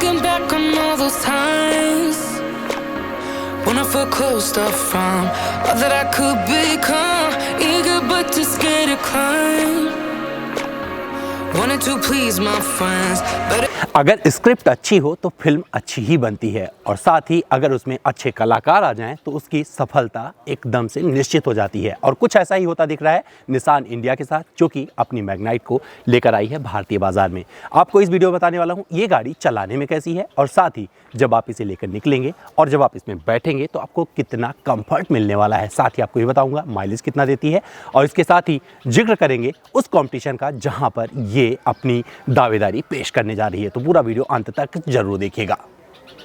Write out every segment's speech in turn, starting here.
Thinking back on all those times when I felt closed off from all that I could become, eager but too scared to climb. Wanted to please my friends, but अगर script अच्छी हो तो film अच्छी ही बनती है, और साथ ही अगर उसमें अच्छे कलाकार आ जाएं तो उसकी सफलता एकदम से निश्चित हो जाती है। और कुछ ऐसा ही होता दिख रहा है निसान इंडिया के साथ, जो कि अपनी मैग्नाइट को लेकर आई है भारतीय बाजार में। आपको इस वीडियो में बताने वाला हूं ये गाड़ी चलाने में कैसी है, और साथ ही जब आप इसे लेकर निकलेंगे और जब आप इसमें बैठेंगे तो आपको कितना कंफर्ट मिलने वाला है। साथ ही आपको ये बताऊंगा माइलेज कितना देती है, और इसके साथ ही जिक्र करेंगे उस कंपटीशन का जहां पर ये अपनी दावेदारी पेश करने जा रही है। तो पूरा वीडियो अंत तक जरूर देखिएगा।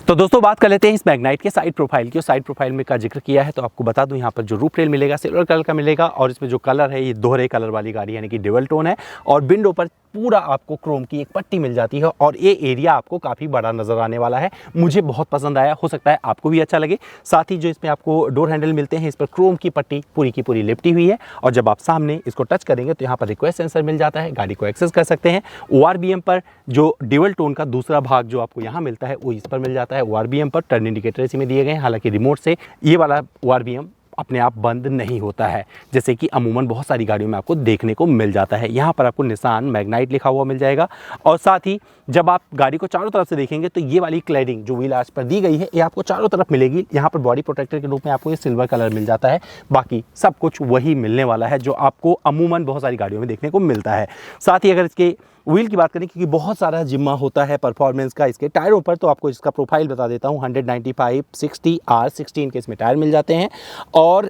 तो दोस्तों बात कर लेते हैं इस मैग्नाइट के साइड प्रोफाइल की। साइड प्रोफाइल में का जिक्र किया है तो आपको बता दूं यहाँ पर जो रूफ रेल मिलेगा सिल्वर कलर का मिलेगा, और इसमें जो कलर है ये दोहरे कलर वाली गाड़ी यानी कि डुअल टोन है, और विंडो पर पूरा आपको क्रोम की एक पट्टी मिल जाती है, और ये एरिया आपको काफ़ी बड़ा नज़र आने वाला है। मुझे बहुत पसंद आया, हो सकता है आपको भी अच्छा लगे। साथ ही जो इसमें आपको डोर हैंडल मिलते हैं इस पर क्रोम की पट्टी पूरी की पूरी लिपटी हुई है, और जब आप सामने इसको टच करेंगे तो यहाँ पर रिक्वेस्ट सेंसर मिल जाता है, गाड़ी को एक्सेस कर सकते हैं। ORBM पर जो डुअल टोन का दूसरा भाग जो आपको यहाँ मिलता है वो इस पर मिल जाता है। ORBM पर टर्न इंडिकेटर इसी में दिए गए हैं, हालांकि रिमोट से ये वाला ORBM अपने आप बंद नहीं होता है, जैसे कि अमूमन बहुत सारी गाड़ियों में आपको देखने को मिल जाता है। यहाँ पर आपको निसान मैग्नाइट लिखा हुआ मिल जाएगा, और साथ ही जब आप गाड़ी को चारों तरफ से देखेंगे तो ये वाली क्लैडिंग जो व्हील आर्च पर दी गई है ये आपको चारों तरफ मिलेगी। यहाँ पर बॉडी प्रोटेक्टर के रूप में आपको ये सिल्वर कलर मिल जाता है, बाकी सब कुछ वही मिलने वाला है जो आपको अमूमन बहुत सारी गाड़ियों में देखने को मिलता है। साथ ही अगर इसके व्हील की बात करें, क्योंकि बहुत सारा जिम्मा होता है परफॉर्मेंस का इसके टायरों पर, तो आपको इसका प्रोफाइल बता देता हूँ। 195 60 R16 के इसमें टायर मिल जाते हैं, और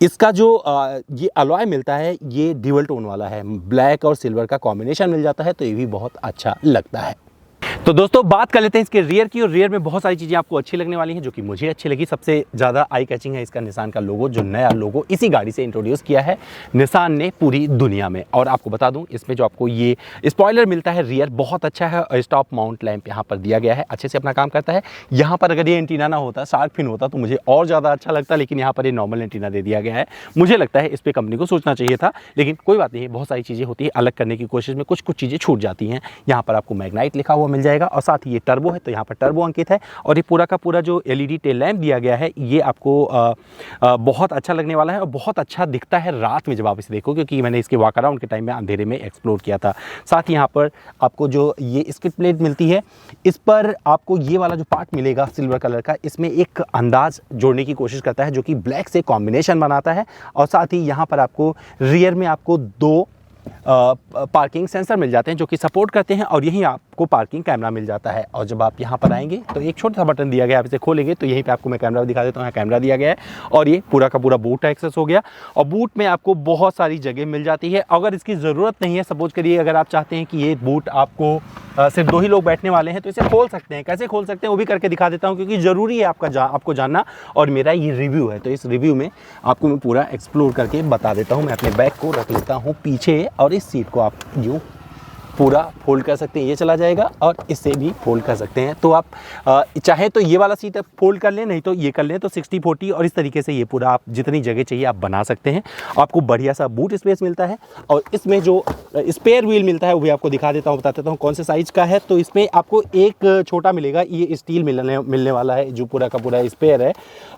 इसका जो ये अलॉय मिलता है ये डुअल टोन वाला है, ब्लैक और सिल्वर का कॉम्बिनेशन मिल जाता है, तो ये भी बहुत अच्छा लगता है। तो दोस्तों बात कर लेते हैं इसके रियर की, और रियर में बहुत सारी चीज़ें आपको अच्छी लगने वाली हैं जो कि मुझे अच्छी लगी। सबसे ज़्यादा आई कैचिंग है इसका निसान का लोगो, जो नया लोगो इसी गाड़ी से इंट्रोड्यूस किया है निसान ने पूरी दुनिया में। और आपको बता दूं इसमें जो आपको ये स्पॉइलर मिलता है रियर बहुत अच्छा है, और स्टॉप माउंट लैंप यहाँ पर दिया गया है, अच्छे से अपना काम करता है। यहाँ पर अगर ये एंटीना ना होता, शार्क फिन होता तो मुझे और ज़्यादा अच्छा लगता, लेकिन यहाँ पर ये नॉर्मल एंटीना दे दिया गया है। मुझे लगता है इस पर कंपनी को सोचना चाहिए था, लेकिन कोई बात नहीं, बहुत सारी चीज़ें होती है अलग करने की कोशिश में कुछ चीज़ें छूट जाती हैं। यहाँ पर आपको मैग्नाइट लिखा हुआ मिल जाएगा, और साथ ही ये टर्बो है तो यहाँ पर टर्बो अंकित है, और ये पूरा का पूरा जो LED टेल लैंप दिया गया है ये आपको बहुत अच्छा लगने वाला है, और बहुत अच्छा दिखता है रात में जब आप इसे देखो, क्योंकि मैंने इसके वॉक अराउंड के टाइम में अंधेरे में एक्सप्लोर किया था। साथ ही यहाँ पर आपको जो ये स्किड प्लेट मिलती है इस पर आपको ये वाला जो पार्ट मिलेगा सिल्वर कलर का, इसमें एक अंदाज जोड़ने की कोशिश करता है जो कि ब्लैक से कॉम्बिनेशन बनाता है। और साथ ही यहाँ पर आपको रियर में आपको 2 पार्किंग सेंसर मिल जाते हैं जो कि सपोर्ट करते हैं, और यहीं आपको पार्किंग कैमरा मिल जाता है। और जब आप यहाँ पर आएंगे तो एक छोटा सा बटन दिया गया है, आप इसे खोलेंगे तो यहीं पे आपको मैं कैमरा दिखा देता हूँ। यहाँ कैमरा दिया गया है, और ये पूरा का पूरा बूट एक्सेस हो गया, और बूट में आपको बहुत सारी जगह मिल जाती है। अगर इसकी ज़रूरत नहीं है, सपोज करिए अगर आप चाहते हैं कि ये बूट आपको सिर्फ 2 ही लोग बैठने वाले हैं, तो इसे खोल सकते हैं। कैसे खोल सकते हैं वो भी करके दिखा देता हूँ, क्योंकि ज़रूरी है आपको जानना, और मेरा ये रिव्यू है तो इस रिव्यू में आपको मैं पूरा एक्सप्लोर करके बता देता हूँ। मैं अपने बैग को रख लेता हूँ पीछे, और इस सीट को आप यूँ पूरा फोल्ड कर सकते हैं, ये चला जाएगा, और इससे भी फोल्ड कर सकते हैं। तो आप चाहे तो ये वाला सीट फोल्ड कर लें, नहीं तो ये कर लें, तो 60-40, और इस तरीके से ये पूरा आप जितनी जगह चाहिए आप बना सकते हैं। आपको बढ़िया सा बूट स्पेस मिलता है, और इसमें जो स्पेयर व्हील मिलता है वो भी आपको दिखा देता हूँ, बता देता हूँ कौन से साइज़ का है। तो इसमें आपको एक छोटा मिलेगा, ये स्टील मिलने वाला है जो पूरा का पूरा स्पेयर है,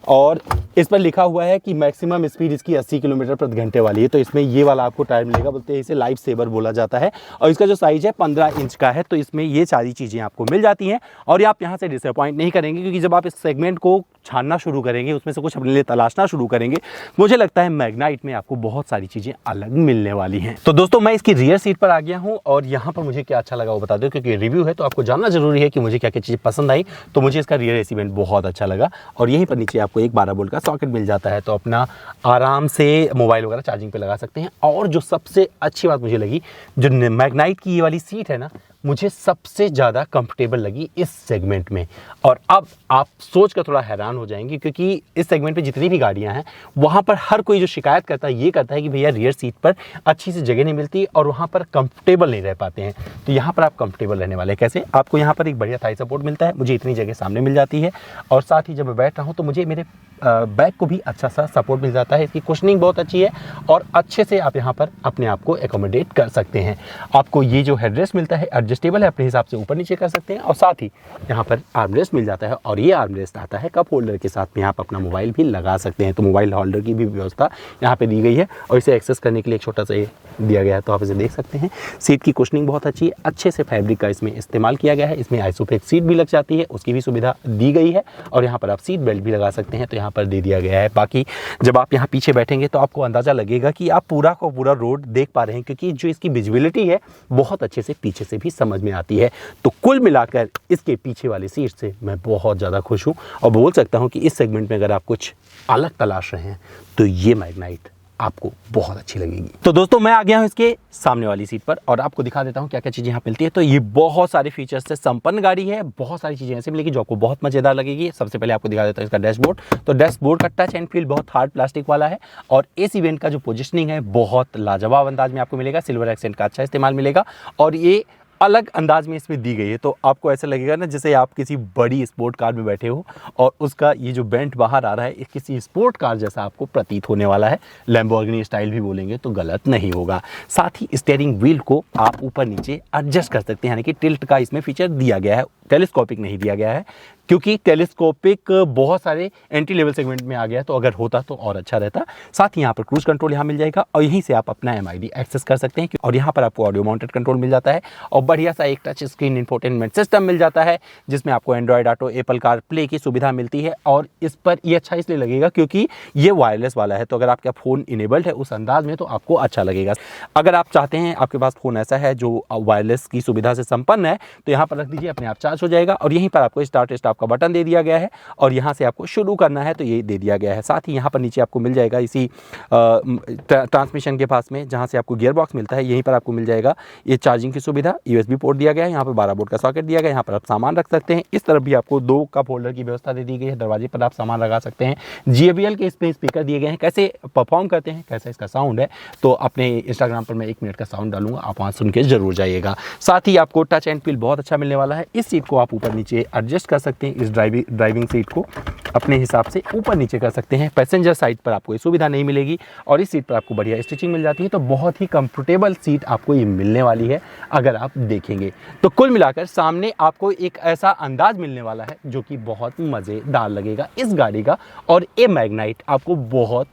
और इस पर लिखा हुआ है कि मैक्सिमम स्पीड इसकी 80 किलोमीटर प्रति घंटे वाली है। तो इसमें ये वाला आपको टायर मिलेगा, बोलते हैं इसे लाइफ सेवर बोला जाता है, और इसका जो साइज है 15 इंच का है। तो इसमें ये सारी चीज़ें आपको मिल जाती हैं, और ये आप यहाँ से डिसअपॉइंट नहीं करेंगे, क्योंकि जब आप इस सेगमेंट को छानना शुरू करेंगे, उसमें से कुछ अपने लिए तलाशना शुरू करेंगे, मुझे लगता है मैग्नाइट में आपको बहुत सारी चीज़ें अलग मिलने वाली हैं। तो दोस्तों मैं इसकी रियर सीट पर आ गया हूँ, और यहाँ पर मुझे क्या अच्छा लगा वो बता दो, क्योंकि रिव्यू है तो आपको जानना जरूरी है कि मुझे क्या क्या चीज़ें पसंद आई। तो मुझे इसका रियर एसी वेंट बहुत अच्छा लगा, और यहीं पर नीचे आपको एक 12 वोल्ट का सॉकेट मिल जाता है, तो अपना आराम से मोबाइल वगैरह चार्जिंग पे लगा सकते हैं। और जो सबसे अच्छी बात मुझे लगी, जो मैग्नाइट की ये वाली सीट है ना, मुझे सबसे ज़्यादा कंफर्टेबल लगी इस सेगमेंट में। और अब आप सोच कर थोड़ा हैरान हो जाएंगे, क्योंकि इस सेगमेंट पे जितनी भी गाड़ियां हैं वहाँ पर हर कोई जो शिकायत करता है ये करता है कि भैया रियर सीट पर अच्छी सी जगह नहीं मिलती और वहाँ पर कंफर्टेबल नहीं रह पाते हैं। तो यहाँ पर आप कंफर्टेबल रहने वाले हैं। कैसे? आपको यहाँ पर एक बढ़िया थाई सपोर्ट मिलता है, मुझे इतनी जगह सामने मिल जाती है, और साथ ही जब मैं बैठ रहा हूँ तो मुझे मेरे बैक को भी अच्छा सा सपोर्ट मिल जाता है। इसकी कुशनिंग बहुत अच्छी है और अच्छे से आप यहाँ पर अपने आप को एकोमोडेट कर सकते हैं। आपको ये जो हेडरेस्ट मिलता है एडजस्टेबल है, अपने हिसाब से ऊपर नीचे कर सकते हैं। और साथ ही यहाँ पर आर्मरेस्ट मिल जाता है और ये आर्मरेस्ट आता है कप होल्डर के साथ में, यहाँ पर अपना मोबाइल भी लगा सकते हैं। तो मोबाइल होल्डर की भी व्यवस्था यहाँ पे दी गई है और इसे एक्सेस करने के लिए एक छोटा सा ये दिया गया है, तो आप इसे देख सकते हैं। सीट की कुशनिंग बहुत अच्छी है, अच्छे से फैब्रिक का इसमें इस्तेमाल किया गया है। इसमें आइसोफेक्स सीट भी लग जाती है, उसकी भी सुविधा दी गई है और यहाँ पर आप सीट बेल्ट भी लगा सकते हैं, तो यहाँ पर दे दिया गया है। बाकी जब आप यहाँ पीछे बैठेंगे तो आपको अंदाज़ा लगेगा कि आप पूरा का पूरा रोड देख पा रहे हैं, क्योंकि जो इसकी विजिबिलिटी है बहुत अच्छे से पीछे से भी समझ में आती है। तो कुल मिलाकर इसके पीछे वाली सीट से मैं बहुत ज़्यादा खुश हूँ और बोल सकता हूँ कि इस सेगमेंट में अगर आप कुछ अलग तलाश रहे हैं तो ये मैग्नाइट आपको बहुत अच्छी लगेगी। तो दोस्तों मैं आ गया हूँ इसके सामने वाली सीट पर और आपको दिखा देता हूँ क्या क्या चीज़ें यहाँ मिलती है। तो ये बहुत सारे फीचर्स से संपन्न गाड़ी है, बहुत सारी चीज़ें ऐसे मिलेगी जो आपको बहुत मज़ेदार लगेगी। सबसे पहले आपको दिखा देता हूँ इसका डैशबोर्ड। तो डैशबोर्ड का टच एंड फील बहुत हार्ड प्लास्टिक वाला है और इस इवेंट का जो पोजिशनिंग है बहुत लाजवाब अंदाज में आपको मिलेगा। सिल्वर एक्सेंट का अच्छा इस्तेमाल मिलेगा और ये अलग अंदाज में इसमें दी गई है, तो आपको ऐसा लगेगा ना जैसे आप किसी बड़ी स्पोर्ट कार में बैठे हो और उसका ये जो बेंट बाहर आ रहा है किसी स्पोर्ट कार जैसा आपको प्रतीत होने वाला है। लैम्बोर्गिनी स्टाइल भी बोलेंगे तो गलत नहीं होगा। साथ ही स्टीयरिंग व्हील को आप ऊपर नीचे एडजस्ट कर सकते हैं, यानी कि टिल्ट का इसमें फीचर दिया गया है। टेलीस्कोपिक नहीं दिया गया है क्योंकि टेलीस्कोपिक बहुत सारे एंट्री लेवल सेगमेंट में आ गया, तो अगर होता तो और अच्छा रहता। साथ ही यहाँ पर क्रूज कंट्रोल यहाँ मिल जाएगा और यहीं से आप अपना MID एक्सेस कर सकते हैं और यहाँ पर आपको ऑडियो माउंटेड कंट्रोल मिल जाता है और बढ़िया सा एक टच स्क्रीन इंफोटेनमेंट सिस्टम मिल जाता है जिसमें आपको Android auto, Apple car play की सुविधा मिलती है। और इस पर ये अच्छा इसलिए लगेगा क्योंकि ये वायरलेस वाला है, तो अगर आपका फ़ोन इनेबल्ड है उस अंदाज में तो आपको अच्छा लगेगा। अगर आप चाहते हैं आपके पास फ़ोन ऐसा है जो वायरलेस की सुविधा से संपन्न है तो यहाँ पर रख दीजिए, अपने आप चार्ज हो जाएगा और यहीं पर आपको स्टार्ट स्टॉप का बटन दे दिया गया है और यहाँ से आपको शुरू करना है तो ये दे दिया गया है। साथ ही यहाँ पर नीचे आपको मिल जाएगा इसी ट्रांसमिशन के पास में जहाँ से आपको गियर बॉक्स मिलता है, यहीं पर आपको मिल जाएगा ये चार्जिंग की सुविधा। USB पोर्ट दिया गया है, यहाँ पर 12 वोल्ट का सॉकेट दिया गया है, यहाँ पर आप सामान रख सकते हैं। इस तरफ भी आपको 2 कप होल्डर की व्यवस्था दे दी गई है, दरवाजे पर आप सामान लगा सकते हैं। JBL के इसमें स्पीकर दिए गए हैं, कैसे परफॉर्म करते हैं, कैसा इसका साउंड है, तो अपने इंस्टाग्राम पर मैं 1 मिनट का साउंड डालूंगा, आप वहाँ सुन के जरूर जाइएगा। साथ ही आपको टच एंड फील बहुत अच्छा मिलने वाला है। इस सीट को आप ऊपर नीचे एडजस्ट कर सकते हैं, इस ड्राइविंग सीट को अपने हिसाब से ऊपर नीचे कर सकते हैं। पैसेंजर साइड पर आपको ये सुविधा नहीं मिलेगी और इस सीट पर आपको बढ़िया स्टिचिंग मिल जाती है, तो बहुत ही कंफर्टेबल सीट आपको ये मिलने वाली है अगर आप देखेंगे। तो कुल मिलाकर सामने आपको एक ऐसा अंदाज मिलने वाला है जो कि बहुत मज़ेदार लगेगा इस गाड़ी का और ये मैग्नाइट आपको बहुत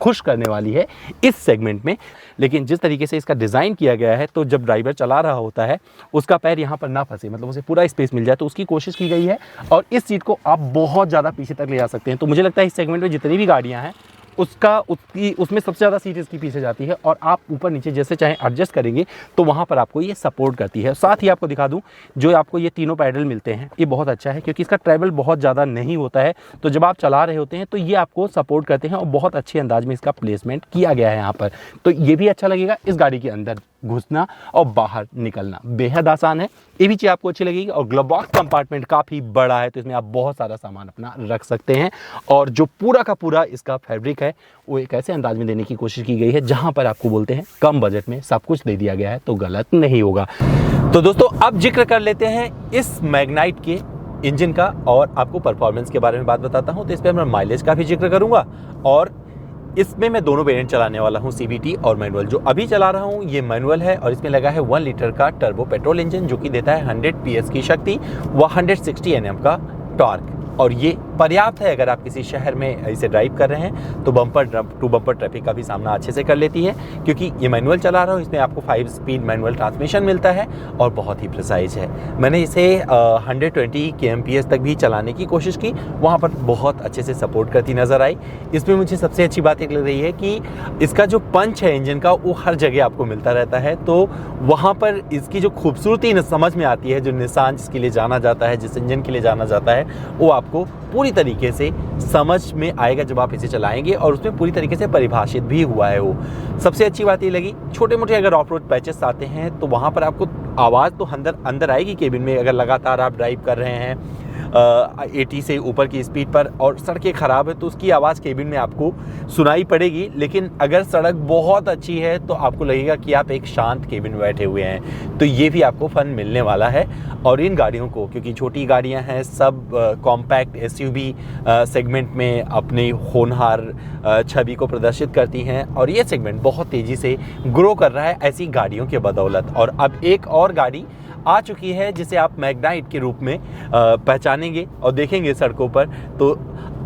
खुश करने वाली है इस सेगमेंट में। लेकिन जिस तरीके से इसका डिज़ाइन किया गया है तो जब ड्राइवर चला रहा होता है उसका पैर यहाँ पर ना फंसे, मतलब उसे पूरा स्पेस मिल जाए, तो उसकी कोशिश की गई है और इस सीट को आप बहुत ज़्यादा पीछे तक ले जा सकते हैं। तो मुझे लगता है इस सेगमेंट में जितनी भी गाड़ियाँ हैं उसमें सबसे ज़्यादा सीट इसकी पीछे जाती है और आप ऊपर नीचे जैसे चाहें एडजस्ट करेंगे तो वहाँ पर आपको ये सपोर्ट करती है। साथ ही आपको दिखा दूँ जो आपको ये तीनों पैडल मिलते हैं ये बहुत अच्छा है क्योंकि इसका ट्रैवल बहुत ज़्यादा नहीं होता है, तो जब आप चला रहे होते हैं तो ये आपको सपोर्ट करते हैं और बहुत अच्छे अंदाज में इसका प्लेसमेंट किया गया है यहाँ पर, तो ये भी अच्छा लगेगा। इस गाड़ी के अंदर घुसना और बाहर निकलना बेहद आसान है, ये भी चीज़ आपको अच्छी लगेगी। और ग्लव बॉक्स कंपार्टमेंट काफ़ी बड़ा है तो इसमें आप बहुत सारा सामान अपना रख सकते हैं और जो पूरा का पूरा इसका फैब्रिक है वो एक ऐसे अंदाज में देने की कोशिश की गई है जहां पर आपको बोलते हैं कम बजट में सब कुछ दे दिया गया है, तो गलत नहीं होगा। तो दोस्तों अब जिक्र कर लेते हैं इस मैग्नाइट के इंजन का और आपको परफॉर्मेंस के बारे में बात बताता हूँ। तो इस पर मैं माइलेज का भी जिक्र करूँगा और इसमें मैं दोनों वेरिएंट चलाने वाला हूँ, CVT और मैनुअल। जो अभी चला रहा हूँ ये मैनुअल है और इसमें लगा है 1 लीटर का टर्बो पेट्रोल इंजन जो कि देता है 100 PS की शक्ति व 160 Nm का टॉर्क और ये पर्याप्त है अगर आप किसी शहर में इसे ड्राइव कर रहे हैं तो बम्पर टू बम्पर ट्रैफिक का भी सामना अच्छे से कर लेती है। क्योंकि ये मैनुअल चला रहा हूँ इसमें आपको 5 स्पीड मैनुअल ट्रांसमिशन मिलता है और बहुत ही प्रिसाइज है। मैंने इसे 120 kmph तक भी चलाने की कोशिश की, वहाँ पर बहुत अच्छे से सपोर्ट करती नज़र आई। इसमें मुझे सबसे अच्छी बात एक लग रही है कि इसका जो पंच है इंजन का वो हर जगह आपको मिलता रहता है, तो वहाँ पर इसकी जो खूबसूरती समझ में आती है, जो निसान जिसके लिए जाना जाता है, जिस इंजन के लिए जाना जाता है, वो आपको पूरी तरीके से समझ में आएगा जब आप इसे चलाएंगे और उसमें पूरी तरीके से परिभाषित भी हुआ है वो। सबसे अच्छी बात ये लगी, छोटे मोटे अगर ऑफ रोड पैचेस आते हैं तो वहाँ पर आपको आवाज़ तो अंदर आएगी केबिन में, अगर लगातार आप ड्राइव कर रहे हैं 80 से ऊपर की स्पीड पर और सड़कें ख़राब है तो उसकी आवाज़ केबिन में आपको सुनाई पड़ेगी। लेकिन अगर सड़क बहुत अच्छी है तो आपको लगेगा कि आप एक शांत केबिन में बैठे हुए हैं, तो ये भी आपको फ़न मिलने वाला है। और इन गाड़ियों को, क्योंकि छोटी गाड़ियां हैं, सब कॉम्पैक्ट एसयूवी सेगमेंट में अपनी होनहार छवि को प्रदर्शित करती हैं और ये सेगमेंट बहुत तेज़ी से ग्रो कर रहा है ऐसी गाड़ियों के बदौलत। और अब एक और गाड़ी आ चुकी है जिसे आप मैग्नाइट के रूप में पहचानेंगे और देखेंगे सड़कों पर। तो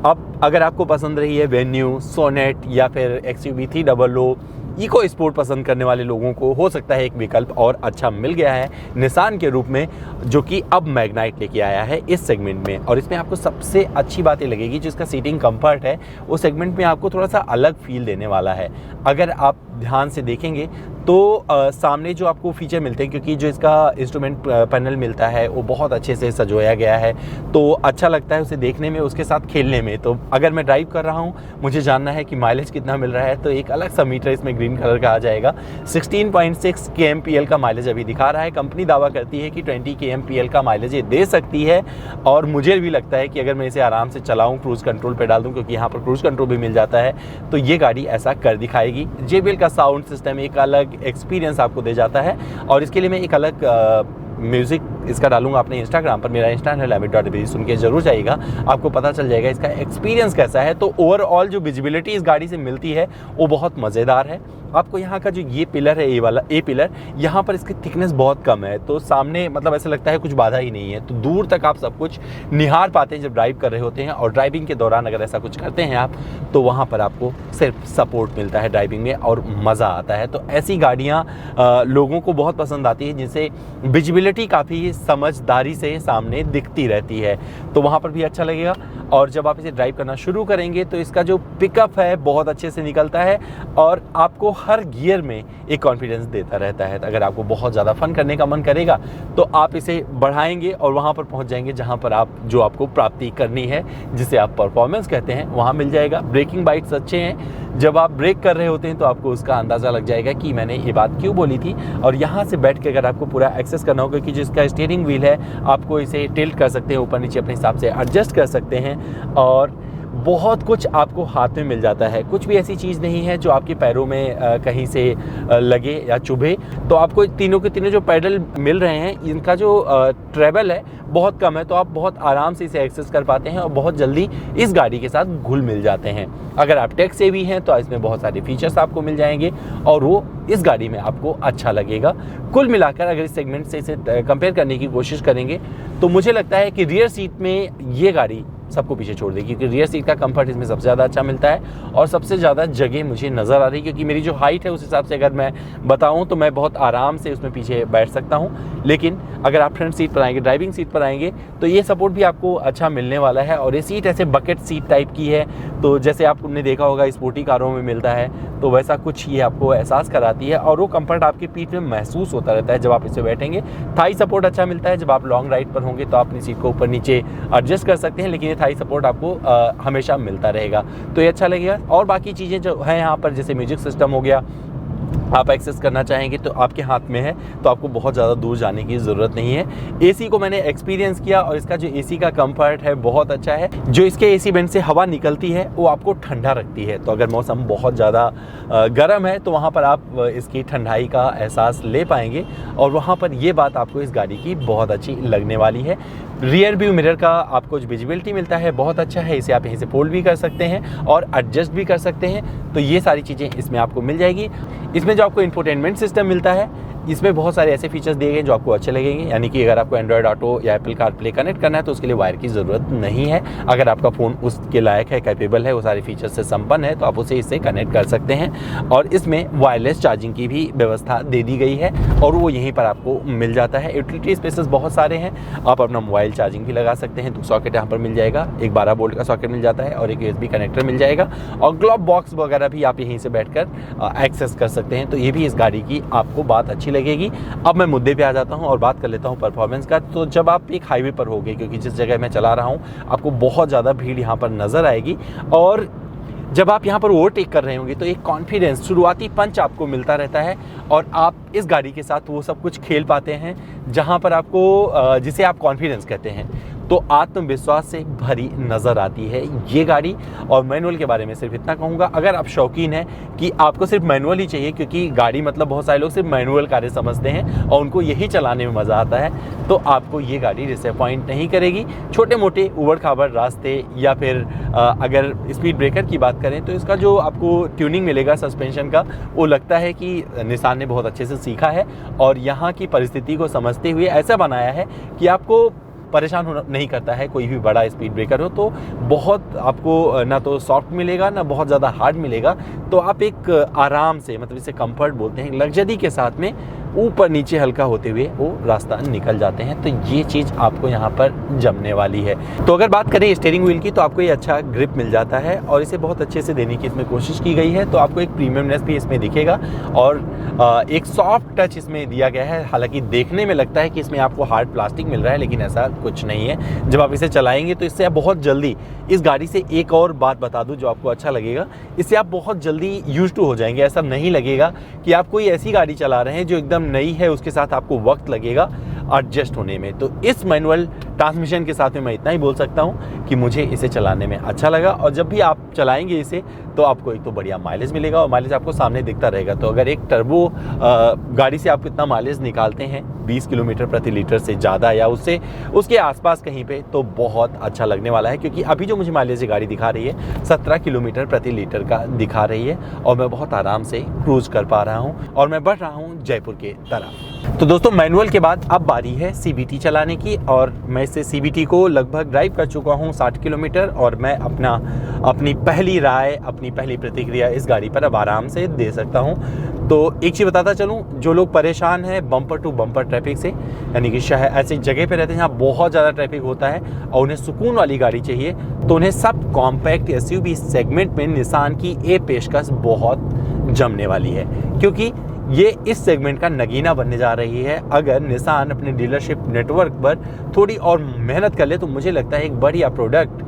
अब अगर आपको पसंद रही है वेन्यू, सोनेट या फिर XUV 300 इको स्पोर्ट पसंद करने वाले लोगों को हो सकता है एक विकल्प और अच्छा मिल गया है निसान के रूप में, जो कि अब मैग्नाइट लेके आया है इस सेगमेंट में। और इसमें आपको सबसे अच्छी बात ये लगेगी, जिसका सीटिंग कंफर्ट है उस सेगमेंट में आपको थोड़ा सा अलग फील देने वाला है। अगर आप ध्यान से देखेंगे तो सामने जो आपको फीचर मिलते हैं, क्योंकि जो इसका इंस्ट्रूमेंट पैनल मिलता है वो बहुत अच्छे से सजोया गया है, तो अच्छा लगता है उसे देखने में, उसके साथ खेलने में। तो अगर मैं ड्राइव कर रहा हूँ, मुझे जानना है कि माइलेज कितना मिल रहा है, तो एक अलग सा मीटर इसमें ग्रीन कलर का आ जाएगा। 16.6 kmpl का माइलेज अभी दिखा रहा है। कंपनी दावा करती है कि 20 kmpl का माइलेज ये दे सकती है और मुझे भी लगता है कि अगर मैं इसे आराम से चलाऊँ, क्रूज़ कंट्रोल पे डाल दूँ, क्योंकि यहाँ पर क्रूज़ कंट्रोल भी मिल जाता है, तो ये गाड़ी ऐसा कर दिखाएगी। JBL का साउंड सिस्टम एक अलग एक्सपीरियंस आपको दे जाता है और इसके लिए मैं एक अलग म्यूज़िक इसका डालूंगा अपने इंस्टाग्राम पर। मेरा इंस्टा है lamit.bg, सुन के जरूर जाइएगा, आपको पता चल जाएगा इसका एक्सपीरियंस कैसा है। तो ओवरऑल जो विजिबिलिटी इस गाड़ी से मिलती है वो बहुत मज़ेदार है। आपको यहाँ का जो ये पिलर है, ये वाला ए पिलर, यहाँ पर इसकी थिकनेस बहुत कम है, तो सामने मतलब ऐसा लगता है कुछ बाधा ही नहीं है, तो दूर तक आप सब कुछ निहार पाते हैं जब ड्राइव कर रहे होते हैं। और ड्राइविंग के दौरान अगर ऐसा कुछ करते हैं आप, तो वहाँ पर आपको सिर्फ सपोर्ट मिलता है ड्राइविंग में और मज़ा आता है। तो ऐसी गाड़ियाँ लोगों को बहुत पसंद आती है जिनसे विजिबिलिटी काफ़ी समझदारी से सामने दिखती रहती है, तो वहाँ पर भी अच्छा लगेगा। और जब आप इसे ड्राइव करना शुरू करेंगे तो इसका जो पिकअप है बहुत अच्छे से निकलता है और आपको हर गियर में एक कॉन्फिडेंस देता रहता है। अगर आपको बहुत ज़्यादा फन करने का मन करेगा तो आप इसे बढ़ाएंगे और वहाँ पर पहुँच जाएंगे जहाँ पर आप जो आपको प्राप्ति करनी है, जिसे आप परफॉर्मेंस कहते हैं, वहाँ मिल जाएगा। ब्रेकिंग बाइट्स अच्छे हैं, जब आप ब्रेक कर रहे होते हैं तो आपको उसका अंदाज़ा लग जाएगा कि मैंने ये बात क्यों बोली थी। और यहाँ से बैठ के अगर आपको पूरा एक्सेस करना होगा, कि जिसका स्टीयरिंग व्हील है आपको इसे टिल्ट कर सकते हैं, ऊपर नीचे अपने हिसाब से एडजस्ट कर सकते हैं और बहुत कुछ आपको हाथ में मिल जाता है। कुछ भी ऐसी चीज़ नहीं है जो आपके पैरों में कहीं से लगे या चुभे। तो आपको तीनों के तीनों जो पैडल मिल रहे हैं, इनका जो ट्रैवल है बहुत कम है, तो आप बहुत आराम से इसे एक्सेस कर पाते हैं और बहुत जल्दी इस गाड़ी के साथ घुल मिल जाते हैं। अगर आप टेक सेवी हैं तो इसमें बहुत सारे फीचर्स आपको मिल जाएंगे और वो इस गाड़ी में आपको अच्छा लगेगा। कुल मिलाकर अगर इस सेगमेंट से इसे कंपेयर करने की कोशिश करेंगे तो मुझे लगता है कि रियर सीट में ये गाड़ी सबको पीछे छोड़ देगी, क्योंकि रियर सीट का कंफर्ट इसमें सबसे ज़्यादा अच्छा मिलता है और सबसे ज़्यादा जगह मुझे नज़र आ रही है। क्योंकि मेरी जो हाइट है उस हिसाब से अगर मैं बताऊं तो मैं बहुत आराम से उसमें पीछे बैठ सकता हूं। लेकिन अगर आप फ्रंट सीट पर आएंगे, ड्राइविंग सीट पर आएंगे, तो ये सपोर्ट भी आपको अच्छा मिलने वाला है। और ये सीट ऐसे बकेट सीट टाइप की है, तो जैसे आपने देखा होगा स्पोर्टी कारों में मिलता है, तो वैसा कुछ ये आपको एहसास कराती है और वो कंफर्ट आपकी पीठ में महसूस होता रहता है जब आप इसे बैठेंगे। थाई सपोर्ट अच्छा मिलता है, जब आप लॉन्ग राइड पर होंगे तो आप अपनी सीट को ऊपर नीचे एडजस्ट कर सकते हैं, लेकिन ये थाई सपोर्ट आपको हमेशा मिलता रहेगा, तो ये अच्छा लगेगा। और बाकी चीज़ें जो है यहाँ पर, जैसे म्यूजिक सिस्टम हो गया, आप एक्सेस करना चाहेंगे तो आपके हाथ में है, तो आपको बहुत ज़्यादा दूर जाने की ज़रूरत नहीं है। एसी को मैंने एक्सपीरियंस किया और इसका जो एसी का कंफर्ट है बहुत अच्छा है। जो इसके एसी वेंट से हवा निकलती है वो आपको ठंडा रखती है, तो अगर मौसम बहुत ज़्यादा गर्म है तो वहाँ पर आप इसकी ठंडाई का एहसास ले पाएंगे और वहाँ पर ये बात आपको इस गाड़ी की बहुत अच्छी लगने वाली है। रियर व्यू मिरर का आपको जो विजिबिलिटी मिलता है बहुत अच्छा है, इसे आप यहीं से फोल्ड भी कर सकते हैं और एडजस्ट भी कर सकते हैं, तो ये सारी चीज़ें इसमें आपको मिल जाएगी। इसमें जो आपको इंफोटेनमेंट सिस्टम मिलता है, इसमें बहुत सारे ऐसे फीचर्स दिए गए जो आपको अच्छे लगेंगे। यानी कि अगर आपको एंड्रॉयड ऑटो या एप्पल कारप्ले कनेक्ट करना है तो उसके लिए वायर की ज़रूरत नहीं है। अगर आपका फ़ोन उसके लायक है, कैपेबल है, वो सारे फीचर्स से संपन्न है, तो आप उसे इससे कनेक्ट कर सकते हैं। और इसमें वायरलेस चार्जिंग की भी व्यवस्था दे दी गई है और वो यहीं पर आपको मिल जाता है। यूटिलिटी स्पेसेस बहुत सारे हैं, आप अपना मोबाइल चार्जिंग भी लगा सकते हैं। 2 सॉकेट यहाँ पर मिल जाएगा, एक 12 वोल्ट का सॉकेट मिल जाता है और एक USB कनेक्टर मिल जाएगा और ग्लोब बॉक्स वगैरह भी आप यहीं से बैठकर एक्सेस कर सकते हैं, तो ये भी इस गाड़ी की आपको बात अच्छी लगेगी। अब मैं मुद्दे पे आ जाता हूँ और बात कर लेता हूँ परफॉर्मेंस का। तो जब आप एक हाईवे पर होगे, क्योंकि जिस जगह मैं चला रहा हूँ आपको बहुत ज़्यादा भीड़ यहाँ पर नज़र आएगी, और जब आप यहाँ पर ओवरटेक कर रहे होंगे तो एक कॉन्फिडेंस, शुरुआती पंच आपको मिलता रहता है और आप इस गाड़ी के साथ वो सब कुछ खेल पाते हैं जहाँ पर आपको, जिसे आप कॉन्फिडेंस कहते हैं। तो आत्मविश्वास से भरी नज़र आती है ये गाड़ी। और मैनुअल के बारे में सिर्फ इतना कहूँगा, अगर आप शौकीन हैं कि आपको सिर्फ मैनुअल ही चाहिए, क्योंकि गाड़ी मतलब बहुत सारे लोग सिर्फ मैनुअल कारें समझते हैं और उनको यही चलाने में मज़ा आता है, तो आपको ये गाड़ी डिसअपॉइंट नहीं करेगी। छोटे मोटे उबड़ खाबड़ रास्ते या फिर अगर स्पीड ब्रेकर की बात करें तो इसका जो आपको ट्यूनिंग मिलेगा सस्पेंशन का, वो लगता है कि निसान ने बहुत अच्छे से सीखा है और यहाँ की परिस्थिति को समझते हुए ऐसा बनाया है कि आपको परेशान होना नहीं करता है। कोई भी बड़ा स्पीड ब्रेकर हो तो बहुत आपको ना तो सॉफ्ट मिलेगा ना बहुत ज़्यादा हार्ड मिलेगा, तो आप एक आराम से, मतलब इसे कंफर्ट बोलते हैं, लग्जरी के साथ में ऊपर नीचे हल्का होते हुए वो रास्ता निकल जाते हैं। तो ये चीज़ आपको यहाँ पर जमने वाली है। तो अगर बात करें स्टीयरिंग व्हील की तो आपको ये अच्छा ग्रिप मिल जाता है और इसे बहुत अच्छे से देने की इसमें कोशिश की गई है, तो आपको एक प्रीमियमनेस भी इसमें दिखेगा और एक सॉफ्ट टच इसमें दिया गया है। हालांकि देखने में लगता है कि इसमें आपको हार्ड प्लास्टिक मिल रहा है, लेकिन ऐसा कुछ नहीं है। जब आप इसे चलाएंगे तो इससे आप बहुत जल्दी, इस गाड़ी से एक और बात बता दूं जो आपको अच्छा लगेगा, इससे आप बहुत जल्दी यूज्ड टू हो जाएंगे। ऐसा नहीं लगेगा कि आप कोई ऐसी गाड़ी चला रहे हैं जो एकदम नई है, उसके साथ आपको वक्त लगेगा एडजस्ट होने में। तो इस मैनुअल ट्रांसमिशन के साथ में मैं इतना ही बोल सकता हूं कि मुझे इसे चलाने में अच्छा लगा और जब भी आप चलाएंगे इसे तो आपको एक तो बढ़िया माइलेज मिलेगा और माइलेज आपको सामने दिखता रहेगा। तो अगर एक टर्बो गाड़ी से आप इतना माइलेज निकालते हैं 20 किलोमीटर प्रति लीटर से ज़्यादा या उससे उसके आसपास कहीं पे, तो बहुत अच्छा लगने वाला है। क्योंकि अभी जो मुझे माइलेज ये गाड़ी दिखा रही है 17 किलोमीटर प्रति लीटर का दिखा रही है और मैं बहुत आराम से क्रूज कर पा रहा हूँ और मैं बढ़ रहा हूँ जयपुर के तरफ। तो दोस्तों मैनुअल के बाद अब बारी है CVT चलाने की और मैं इसे CVT को लगभग ड्राइव कर चुका हूँ 60 किलोमीटर और मैं अपनी पहली राय, अपनी पहली प्रतिक्रिया इस गाड़ी पर अब आराम से दे सकता हूँ। तो एक चीज़ बताता चलूँ, जो लोग परेशान हैं बम्पर टू बम्पर ट्रैफिक से, यानी कि शहर ऐसी जगह पे रहते हैं जहाँ बहुत ज़्यादा ट्रैफिक होता है और उन्हें सुकून वाली गाड़ी चाहिए, तो उन्हें सब कॉम्पैक्ट SUV सेगमेंट में निसान की ये पेशकश बहुत जमने वाली है। क्योंकि ये इस सेगमेंट का नगीना बनने जा रही है। अगर निसान अपने डीलरशिप नेटवर्क पर थोड़ी और मेहनत कर ले तो मुझे लगता है एक बढ़िया प्रोडक्ट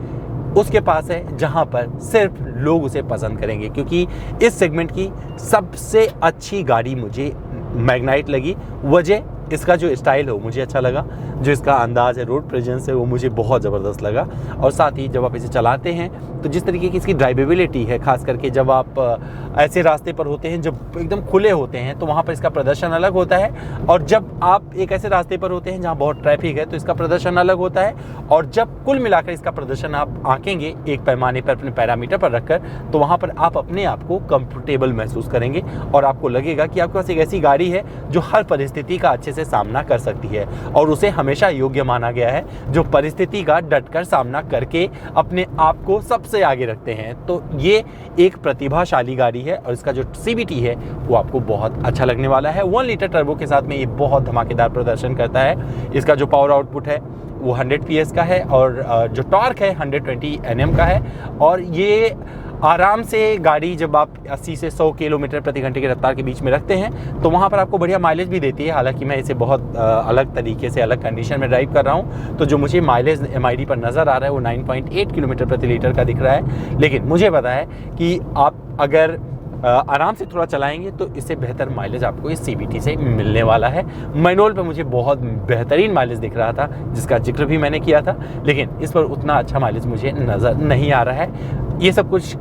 उसके पास है जहां पर सिर्फ लोग उसे पसंद करेंगे। क्योंकि इस सेगमेंट की सबसे अच्छी गाड़ी मुझे मैग्नाइट लगी। वजह इसका जो स्टाइल हो मुझे अच्छा लगा, जो इसका अंदाज़ है, रोड प्रेजेंस है, वो मुझे बहुत ज़बरदस्त लगा। और साथ ही जब आप इसे चलाते हैं तो जिस तरीके की इसकी ड्राइवेबिलिटी है, खास करके जब आप ऐसे रास्ते पर होते हैं जब एकदम खुले होते हैं तो वहाँ पर इसका प्रदर्शन अलग होता है, और जब आप एक ऐसे रास्ते पर होते हैं जहाँ बहुत ट्रैफिक है तो इसका प्रदर्शन अलग होता है। और जब कुल मिलाकर इसका प्रदर्शन आप आंकेंगे एक पैमाने पर अपने पैरामीटर पर रखकर, तो वहाँ पर आप अपने आप को कंफर्टेबल महसूस करेंगे और आपको लगेगा कि आपके पास एक ऐसी गाड़ी है जो हर परिस्थिति का अच्छे से सामना कर सकती है और उसे हमेशा योग्य माना गया है, जो परिस्थिति का डटकर सामना करके अपने आप को सबसे आगे रखते हैं। तो ये एक प्रतिभाशाली गाड़ी है और इसका जो CVT है वो आपको बहुत अच्छा लगने वाला है। 1 लीटर टर्बो के साथ में ये बहुत धमाकेदार प्रदर्शन करता है। इसका जो पावर आउटपुट है वो 100 PS का है और जो टॉर्क है 120 Nm का है। और ये आराम से गाड़ी जब आप 80 से 100 किलोमीटर प्रति घंटे की रफ्तार के बीच में रखते हैं तो वहाँ पर आपको बढ़िया माइलेज भी देती है। हालांकि मैं इसे बहुत अलग तरीके से, अलग कंडीशन में ड्राइव कर रहा हूँ, तो जो मुझे माइलेज MID पर नज़र आ रहा है वो 9.8 किलोमीटर प्रति लीटर का दिख रहा है। लेकिन मुझे पता है कि आप अगर आराम से थोड़ा चलाएंगे तो इससे बेहतर माइलेज आपको इस CVT से मिलने वाला है। मैनुअल पे मुझे बहुत बेहतरीन माइलेज दिख रहा था जिसका जिक्र भी मैंने किया था, लेकिन इस पर उतना अच्छा माइलेज मुझे नज़र नहीं आ रहा है। ये सब कुछ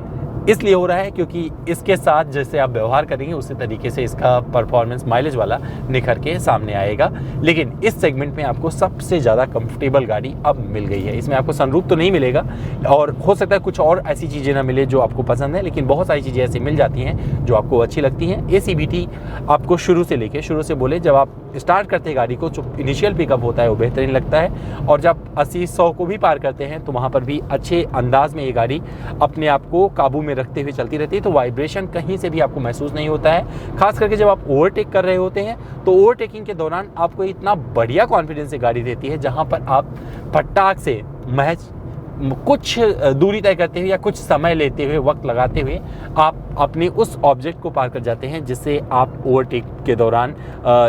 इसलिए हो रहा है क्योंकि इसके साथ जैसे आप व्यवहार करेंगे उसी तरीके से इसका परफॉर्मेंस माइलेज वाला निखर के सामने आएगा। लेकिन इस सेगमेंट में आपको सबसे ज़्यादा कंफर्टेबल गाड़ी अब मिल गई है। इसमें आपको सनरूफ तो नहीं मिलेगा और हो सकता है कुछ और ऐसी चीज़ें ना मिले जो आपको पसंद है, लेकिन बहुत सारी चीज़ें ऐसी मिल जाती हैं जो आपको अच्छी लगती हैं। ये CVT आपको शुरू से बोले जब आप स्टार्ट करते हैं गाड़ी को, जो इनिशियल पिकअप होता है वो बेहतरीन लगता है और जब 80-100 को भी पार करते हैं तो वहाँ पर भी अच्छे अंदाज में ये गाड़ी अपने आप को काबू में रखते हुए चलती रहती है। तो वाइब्रेशन कहीं से भी आपको महसूस नहीं होता है। खास करके जब आप ओवरटेक कर रहे होते हैं तो ओवरटेकिंग के दौरान आपको इतना बढ़िया कॉन्फिडेंस से गाड़ी देती है जहाँ पर आप फटाक से महज कुछ दूरी तय करते हुए या कुछ समय लेते हुए, वक्त लगाते हुए आप अपनी उस ऑब्जेक्ट को पार कर जाते हैं जिससे आप ओवरटेक के दौरान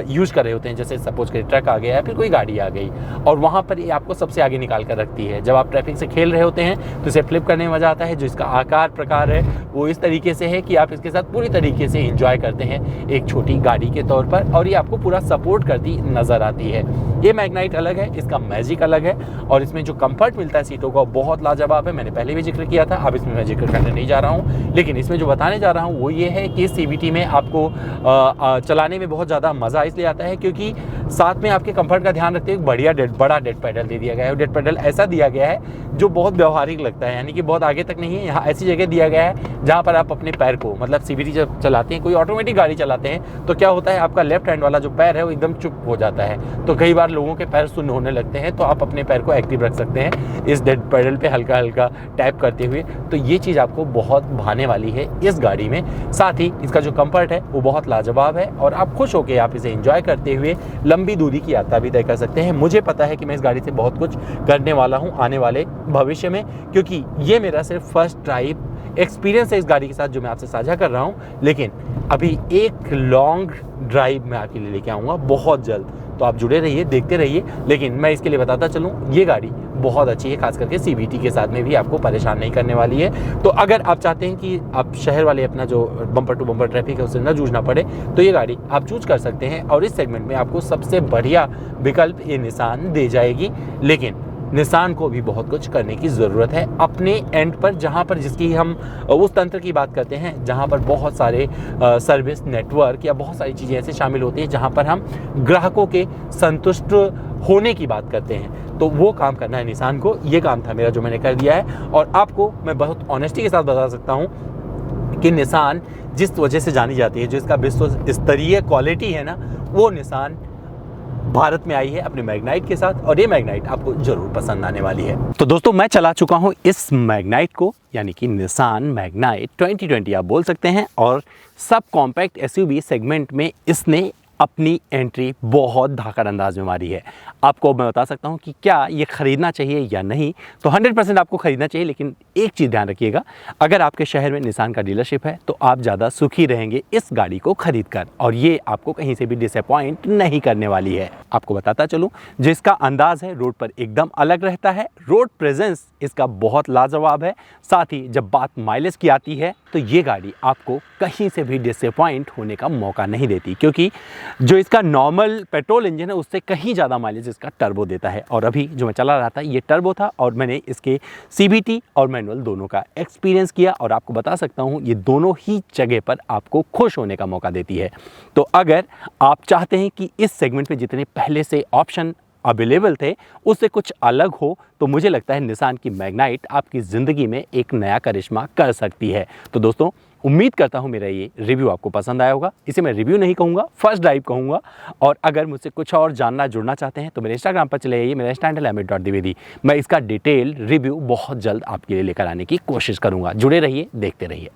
यूज कर रहे होते हैं। जैसे सपोज करिए ट्रक आ गया या फिर कोई गाड़ी आ गई और वहाँ पर ये आपको सबसे आगे निकाल कर रखती है। जब आप ट्रैफिक से खेल रहे होते हैं तो इसे फ्लिप करने में मज़ा आता है। जो इसका आकार प्रकार है वो इस तरीके से है कि आप इसके साथ पूरी तरीके से इंजॉय करते हैं एक छोटी गाड़ी के तौर पर, और ये आपको पूरा सपोर्ट करती नज़र आती है। ये मैग्नाइट अलग है, इसका मैजिक अलग है, और इसमें जो कंफर्ट मिलता है सीटों का बहुत लाजवाब है। मैंने पहले भी जिक्र किया था, अब इसमें मैं जिक्र करने नहीं जा रहा हूँ, लेकिन इसमें जो बताने जा रहा हूँ वो ये है कि इस CVT में आपको चलाने में बहुत ज़्यादा मज़ा इसलिए आता है क्योंकि साथ में आपके कंफर्ट का ध्यान रखते हुए बड़ा डेड पैडल दे दिया गया है। डेड पैडल ऐसा दिया गया है जो बहुत व्यवहारिक लगता है, यानी कि बहुत आगे तक नहीं है। यहाँ ऐसी जगह दिया गया है जहाँ पर आप अपने पैर को, मतलब CVT जब चलाते हैं, कोई ऑटोमेटिक गाड़ी चलाते हैं तो क्या होता है, आपका लेफ्ट हैंड वाला जो पैर है वो एकदम चुप हो जाता है। तो कई बार लोगों के पैर सुन्न होने लगते हैं, तो आप अपने पैर को एक्टिव रख सकते हैं इस डेड पैडल पे हल्का हल्का टैप करते हुए। तो ये चीज़ आपको बहुत भाने वाली है इस गाड़ी में। साथ ही इसका जो कंफर्ट है वो बहुत लाजवाब है, और आप खुश होकर आप इसे एंजॉय करते हुए लंबी दूरी की यात्रा भी तय कर सकते हैं। मुझे पता है कि मैं इस गाड़ी से बहुत कुछ करने वाला हूँ आने वाले भविष्य में, क्योंकि ये मेरा सिर्फ फर्स्ट ड्राइव एक्सपीरियंस है इस गाड़ी के साथ जो मैं आपसे साझा कर रहा हूँ। लेकिन अभी एक लॉन्ग ड्राइव मैं आपके लिए लेके आऊँगा बहुत जल्द, तो आप जुड़े रहिए, देखते रहिए। लेकिन मैं इसके लिए बताता चलूँ, ये गाड़ी बहुत अच्छी है, खास करके CVT के साथ में भी आपको परेशान नहीं करने वाली है। तो अगर आप चाहते हैं कि आप शहर वाले अपना जो बम्पर टू बम्पर ट्रैफिक है उससे न जूझना पड़े, तो ये गाड़ी आप चूज कर सकते हैं, और इस सेगमेंट में आपको सबसे बढ़िया विकल्प ये निसान दे जाएगी। लेकिन निसान को भी बहुत कुछ करने की ज़रूरत है अपने एंड पर, जहाँ पर जिसकी हम उस तंत्र की बात करते हैं जहाँ पर बहुत सारे सर्विस नेटवर्क या बहुत सारी चीज़ें ऐसे शामिल होती हैं जहाँ पर हम ग्राहकों के संतुष्ट होने की बात करते हैं। तो वो काम करना है निसान को। ये काम था मेरा जो मैंने कर दिया है, और आपको मैं बहुत ऑनेस्टी के साथ बता सकता हूँ कि निसान जिस वजह से जानी जाती है, जो इसका विश्व स्तरीय क्वालिटी है ना, वो निसान भारत में आई है अपने मैग्नाइट के साथ, और ये मैग्नाइट आपको जरूर पसंद आने वाली है। तो दोस्तों मैं चला चुका हूँ इस मैग्नाइट को, यानी कि निसान मैग्नाइट 2020 आप बोल सकते हैं, और सब कॉम्पैक्ट SUV सेगमेंट में इसने अपनी एंट्री बहुत धाकड़ अंदाज में मारी है। आपको मैं बता सकता हूं कि क्या ये ख़रीदना चाहिए या नहीं, तो 100% आपको ख़रीदना चाहिए। लेकिन एक चीज़ ध्यान रखिएगा, अगर आपके शहर में निसान का डीलरशिप है तो आप ज़्यादा सुखी रहेंगे इस गाड़ी को खरीद कर, और ये आपको कहीं से भी डिसअपॉइंट नहीं करने वाली है। आपको बताता चलूँ, जिसका अंदाज़ है रोड पर एकदम अलग रहता है, रोड प्रेजेंस इसका बहुत लाजवाब है। साथ ही जब बात माइलेज की आती है तो ये गाड़ी आपको कहीं से भी डिसअपॉइंट होने का मौका नहीं देती, क्योंकि जो इसका नॉर्मल पेट्रोल इंजन है उससे कहीं ज़्यादा माइलेज इसका टर्बो देता है। और अभी जो मैं चला रहा था ये टर्बो था, और मैंने इसके CVT और मैनुअल दोनों का एक्सपीरियंस किया, और आपको बता सकता हूँ ये दोनों ही जगह पर आपको खुश होने का मौका देती है। तो अगर आप चाहते हैं कि इस सेगमेंट में जितने पहले से ऑप्शन अवेलेबल थे उससे कुछ अलग हो, तो मुझे लगता है निसान की मैग्नाइट आपकी ज़िंदगी में एक नया करिश्मा कर सकती है। तो दोस्तों उम्मीद करता हूँ मेरा ये रिव्यू आपको पसंद आया होगा। इसे मैं रिव्यू नहीं कहूँगा, फर्स्ट ड्राइव कहूँगा। और अगर मुझसे कुछ और जानना जुड़ना चाहते हैं तो मेरे इंस्टाग्राम पर चले जाइए, मेरा इंस्टा हैंडल amit.dwivedi। मैं इसका डिटेल रिव्यू बहुत जल्द आपके लिए लेकर आने की कोशिश करूँगा। जुड़े रहिए, देखते रहिए।